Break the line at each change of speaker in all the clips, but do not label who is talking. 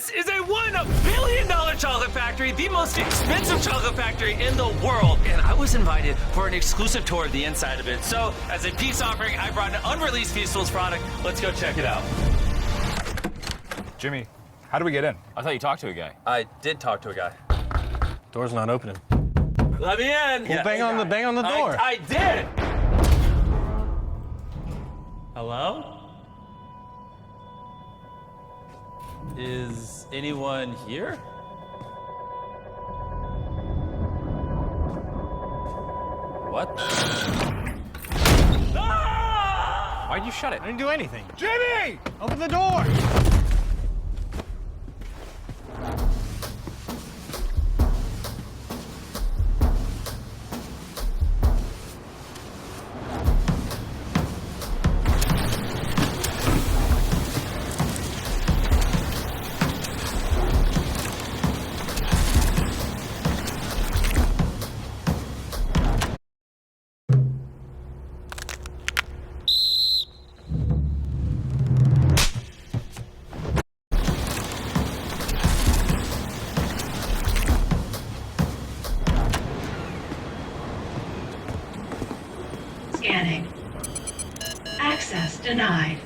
This is a $1 billion chocolate factory, the most expensive chocolate factory in the world. And I was invited for an exclusive tour of the inside of it. So, as a peace offering, I brought an unreleased Feastables product. Let's go check it out.
Jimmy, how do we get in?
I thought you talked to a guy.
I did talk to a guy.
Door's not opening.
Let me in.
Well, bang on the door.
I did. Hello? Is anyone here? What? Ah!
Why'd you shut it?
I didn't do anything.
Jimmy!
Open the door.
Scanning. Access denied.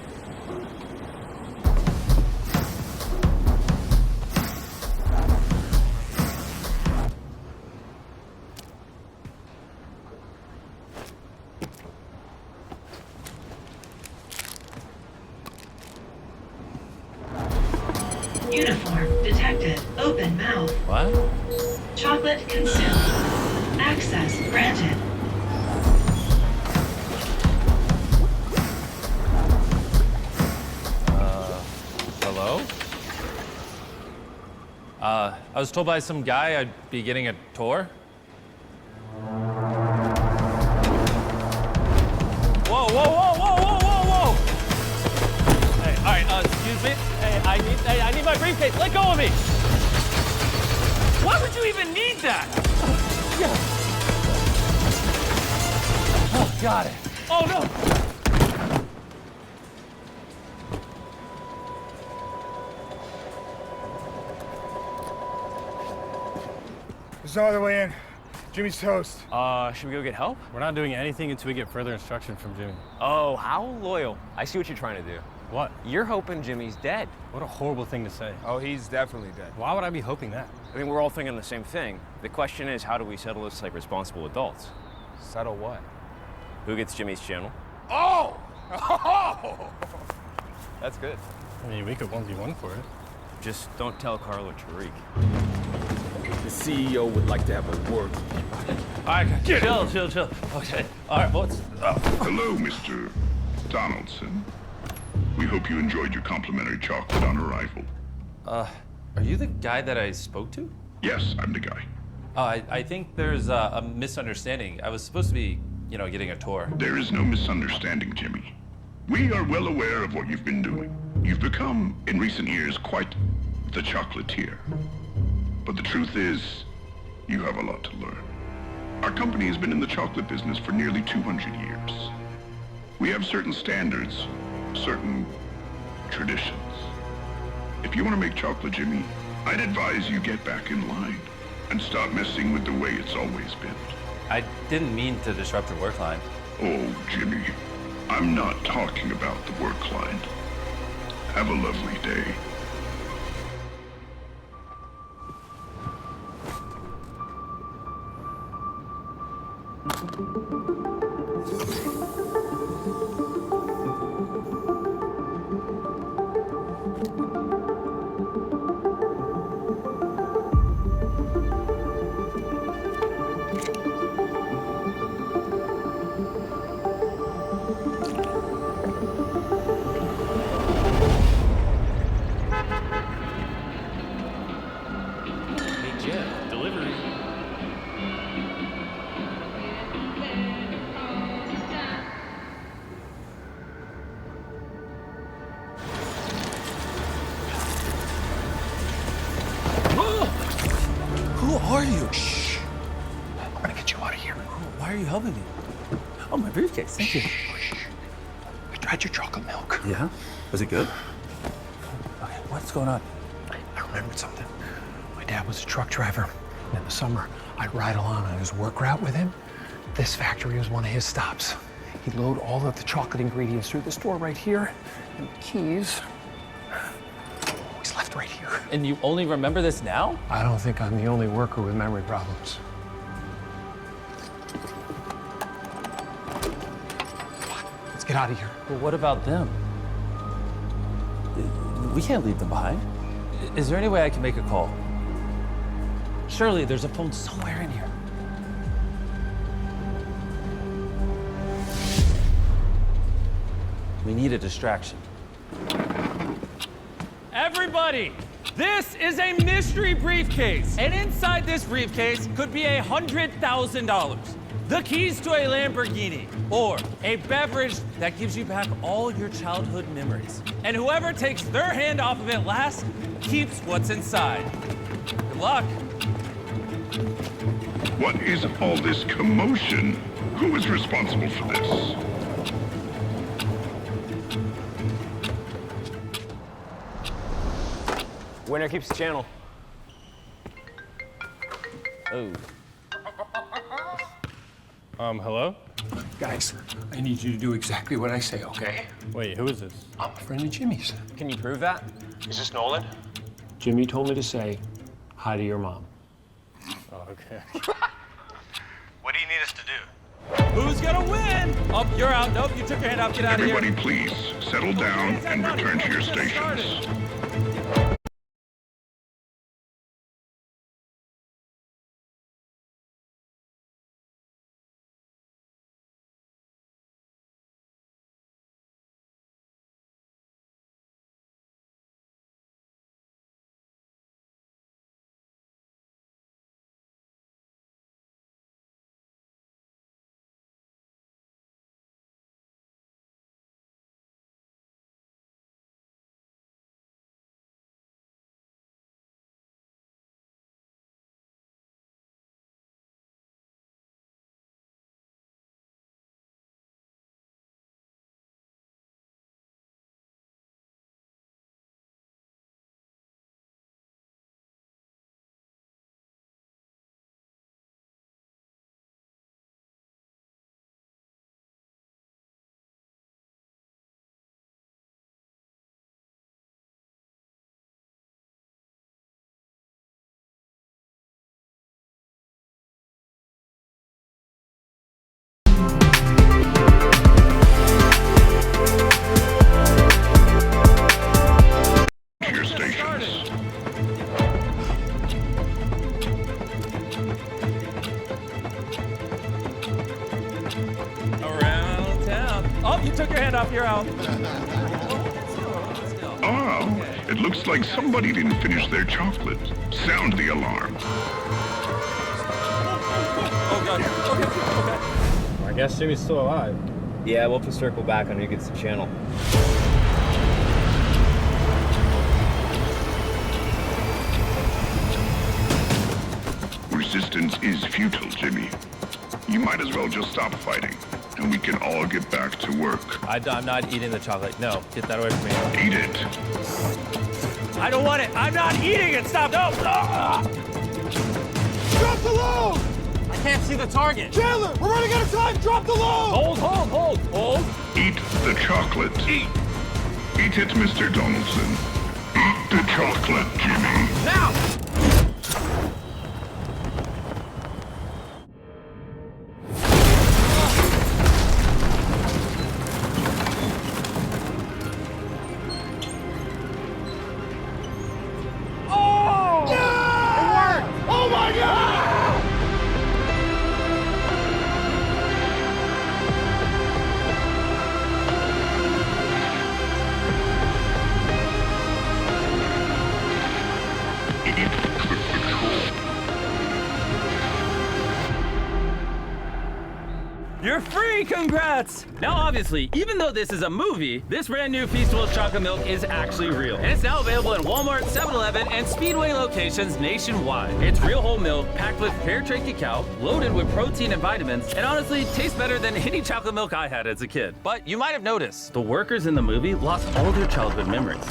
Uniform detected. Open mouth.
What?
Chocolate consumed. Access granted.
Hello? I was told by some guy I'd be getting a tour. Whoa, whoa, whoa, whoa, whoa, whoa, whoa! Hey, all right, excuse me. Hey, I need my briefcase. Let go of me. Why would you even need that? Oh, got it. Oh, no.
There's no other way in. Jimmy's toast.
Should we go get help?
We're not doing anything until we get further instruction from Jimmy.
Oh, how loyal. I see what you're trying to do.
What?
You're hoping Jimmy's dead.
What a horrible thing to say.
Oh, he's definitely dead.
Why would I be hoping that?
I mean, we're all thinking the same thing. The question is, how do we settle this like responsible adults?
Settle what?
Who gets Jimmy's channel?
Oh! Oh!
That's good.
I mean, we could 1v1 for it.
Just don't tell Carl or Tariq.
The CEO would like to have a word.
All right, chill. Okay. All right, what's...
Hello, Mr. Donaldson. We hope you enjoyed your complimentary chocolate on arrival.
Are you the guy that I spoke to?
Yes, I'm the guy.
I think there's a misunderstanding. I was supposed to be, getting a tour.
There is no misunderstanding, Jimmy. We are well aware of what you've been doing. You've become, in recent years, quite the chocolatier. But the truth is, you have a lot to learn. Our company has been in the chocolate business for nearly 200 years. We have certain standards, certain traditions. If you want to make chocolate, Jimmy, I'd advise you get back in line and stop messing with the way it's always been.
I didn't mean to disrupt your work line.
Oh, Jimmy, I'm not talking about the work line. Have a lovely day.
Who are you?
Shh. I'm gonna get you out of here.
Why are you helping me? Oh, my briefcase. Thank you.
I tried your chocolate milk.
Yeah? Was it good? Okay, what's going on?
I don't
remembered something. My dad was a truck driver, and in the summer, I'd ride along on his work route with him. This factory was one of his stops. He'd load all of the chocolate ingredients through this door right here, and the keys always left right here.
And you only remember this now?
I don't think I'm the only worker with memory problems. Let's get out of here.
Well, what about them? We can't leave them behind. Is there any way I can make a call? Surely there's a phone somewhere in here. We need a distraction.
Everybody, this is a mystery briefcase. And inside this briefcase could be $100,000. The keys to a Lamborghini, or a beverage that gives you back all your childhood memories. And whoever takes their hand off of it last keeps what's inside. Good luck.
What is all this commotion? Who is responsible for this?
Winner keeps the channel.
Oh.
Hello?
Guys, I need you to do exactly what I say, okay?
Wait, who is this?
I'm a friend of Jimmy's.
Can you prove that?
Is this Nolan?
Jimmy told me to say hi to your mom.
Oh, okay.
What do you need us to do?
Who's gonna win? Oh, you're out. Nope, you took your hand off. Get out of here.
Everybody please, settle down and return to your stations.
Around town. Oh, you took your hand off. You're out.
Oh, it looks like somebody didn't finish their chocolate. Sound the alarm.
Oh, God. Okay.
I guess Jimmy's still alive.
Yeah, we'll have to circle back on who gets the channel.
Resistance is futile, Jimmy. You might as well just stop fighting, and we can all get back to work.
I'm not eating the chocolate. No, get that away from me.
Eat it.
I don't want it. I'm not eating it. Stop. No. Ah!
Drop the load!
I can't see the target.
Chandler, we're running out of time! Drop the load!
Hold.
Eat the chocolate. Eat it, Mr. Donaldson. Eat the chocolate, Jimmy.
Now!
Oh my God!
You're free, congrats! Now, obviously, even though this is a movie, this brand new Feastables chocolate milk is actually real. And it's now available in Walmart, 7-Eleven, and Speedway locations nationwide. It's real whole milk, packed with fair trade cacao, loaded with protein and vitamins, and honestly, tastes better than any chocolate milk I had as a kid. But you might have noticed, the workers in the movie lost all their childhood memories.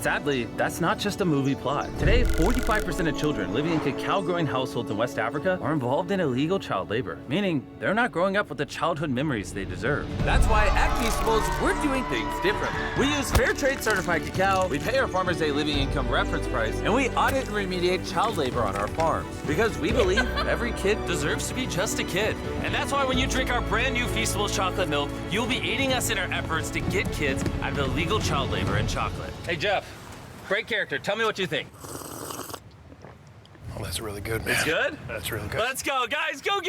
Sadly, that's not just a movie plot. Today, 45% of children living in cacao-growing households in West Africa are involved in illegal child labor, meaning they're not growing up with the childhood memories they deserve.
That's why at Feastables, we're doing things differently. We use fair trade certified cacao, we pay our farmers a living income reference price, and we audit and remediate child labor on our farms. Because we believe every kid
Deserves to be just a kid. And that's why when you drink our brand new Feastables chocolate milk, you'll be aiding us in our efforts to get kids out of illegal child labor and chocolate. Hey, Jeff, great character. Tell me what you think.
Oh, that's really good, man.
It's good?
That's really good.
Let's go, guys. Go get